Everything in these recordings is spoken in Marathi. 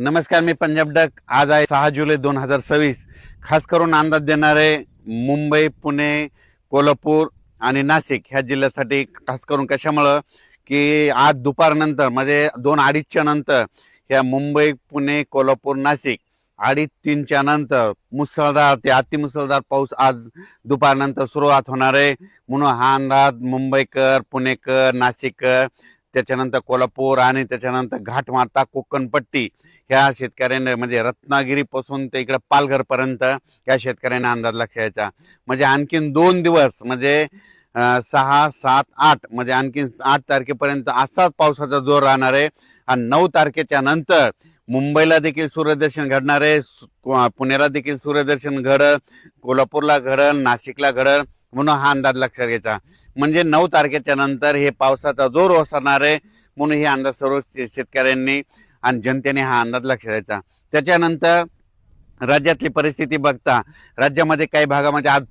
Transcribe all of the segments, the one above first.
नमस्कार, मी पंजाब डक. आज आहे 6 जुलै 2026. खास करून अंदाज देणारे मुंबई, पुणे, कोल्हापूर आणि नाशिक ह्या जिल्ह्यासाठी. खास करून कशामुळं की आज दुपारनंतर म्हणजे 2-2:30च्या नंतर ह्या मुंबई, पुणे, कोल्हापूर, नाशिक 2:30-3च्या नंतर मुसळधार ते अतिमुसळधार पाऊस आज दुपारनंतर सुरुवात होणार आहे. म्हणून हा अंदाज मुंबईकर, पुणेकर, नाशिककर, त्याच्यानंतर कोल्हापूर आणि त्याच्यानंतर घाटमाता कोकणपट्टी ह्या शेतकऱ्यांना म्हणजे रत्नागिरीपासून ते इकडे पालघरपर्यंत या शेतकऱ्यांना अंदाज लक्षायचा. म्हणजे आणखीन 2 दिवस म्हणजे 6, 7, 8 म्हणजे आणखीन 8 तारखेपर्यंत असाच पावसाचा जोर राहणार आहे. आणि 9 तारखेच्या नंतर मुंबईला देखील सूर्यदर्शन घडणार आहे, पुण्याला देखील सूर्यदर्शन घडल, कोल्हापूरला घडल, नाशिकला घडल. म्हणून हा अंदाज लक्षात घ्यायचा. म्हणजे 9 तारखेच्या नंतर हे पावसाचा जोर ओसरणार आहे. म्हणून हे अंदाज सर्व शेतकऱ्यांनी आणि जनतेने हा अंदाज लक्षात द्यायचा. त्याच्यानंतर राज्यातली परिस्थिती बघता राज्यामध्ये काही भागामध्ये आज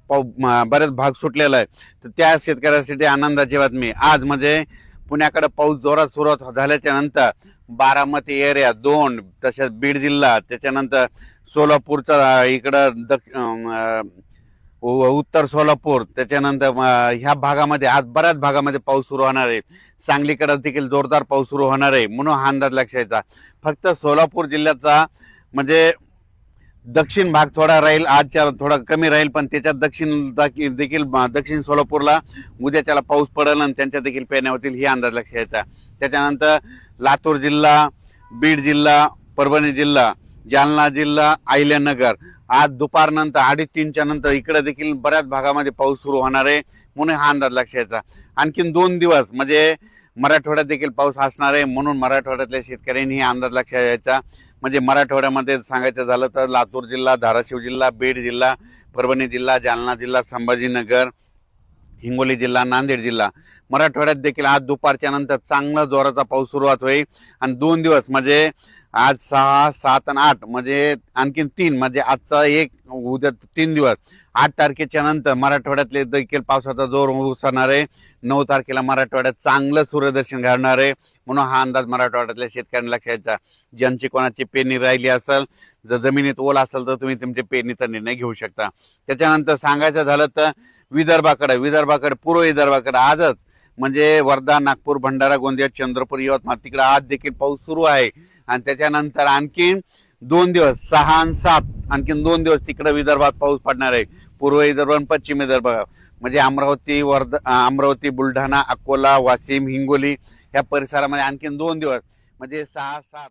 बरेच भाग सुटलेला आहे. तर त्या शेतकऱ्यांसाठी आनंदाची बातमी. आज म्हणजे पुण्याकडे पाऊस जोरात सुरुवात झाल्याच्या नंतर बारामती एरिया 2, तसेच बीड जिल्हा, त्याच्यानंतर सोलापूरचा इकडं उत्तर सोलापूर, त्याच्यानंतर ह्या भागामध्ये आज बऱ्याच भागामध्ये पाऊस सुरू होणार आहे. सांगलीकडे देखील जोरदार पाऊस सुरू होणार आहे. म्हणून हा अंदाज लक्षायचा. फक्त सोलापूर जिल्ह्याचा म्हणजे दक्षिण भाग थोडा राहील, आजच्या थोडा कमी राहील, पण त्याच्यात देखील दक्षिण सोलापूरला उद्याच्याला पाऊस पडेल आणि त्यांच्या देखील पेरण्या होतील, ही अंदाज लक्षायचा. त्याच्यानंतर लातूर जिल्हा, बीड जिल्हा, परभणी जिल्हा, जालना जिल्हा, अहिल्यानगर आज दुपारनंतर 2:30च्या नंतर इकडे देखील बऱ्याच भागामध्ये पाऊस सुरू होणार आहे. म्हणून हा अंदाज लक्षायचा. आणखीन 2 दिवस म्हणजे मराठवाड्यात देखील पाऊस असणार आहे. म्हणून मराठवाड्यातल्या शेतकऱ्यांनी हा अंदाज लक्षात घ्यायचा. म्हणजे मराठवाड्यामध्ये सांगायचं झालं तर लातूर जिल्हा, धाराशिव जिल्हा, बीड जिल्हा, परभणी जिल्हा, जालना जिल्हा, संभाजीनगर, हिंगोली जिल्हा, नांदेड जिल्हा, मराठवाड्यात देखील आज दुपारच्या नंतर चांगला जोराचा पाऊस सुरुवात होईल. आणि 2 दिवस म्हणजे आज 6, 7 आणि 8 म्हणजे आणखीन 3 म्हणजे आजचा 1, उद्या 3 दिवस. 8 तारखेच्या नंतर मराठवाड्यातले देखील पावसाचा जोर उसरणार आहे. 9 तारखेला मराठवाड्यात चांगलं सूर्यदर्शन घडणार आहे. म्हणून हा अंदाज मराठवाड्यातल्या शेतकऱ्यांना लक्षात. ज्यांची कोणाची पेरणी राहिली असेल, जर जमिनीत ओल असेल तर तुम्ही तुमच्या पेरणीचा निर्णय घेऊ शकता. त्याच्यानंतर सांगायचं झालं तर विदर्भाकडे पूर्व विदर्भाकडे आजच म्हणजे वर्धा, नागपूर, भंडारा, गोंदिया, चंद्रपूर, यवतमाळ तिकडे आज देखील पाऊस सुरू आहे. आणि त्याच्यानंतर आणखीन 2 दिवस 6 आणि 7 आणखीन 2 दिवस तिकडे विदर्भात पाऊस पडणार आहे. पूर्व विदर्भ आणि पश्चिम विदर्भ म्हणजे अमरावती, बुलढाणा, अकोला, वाशिम, हिंगोली या परिसरामध्ये आणखीन 2 दिवस म्हणजे 6, 7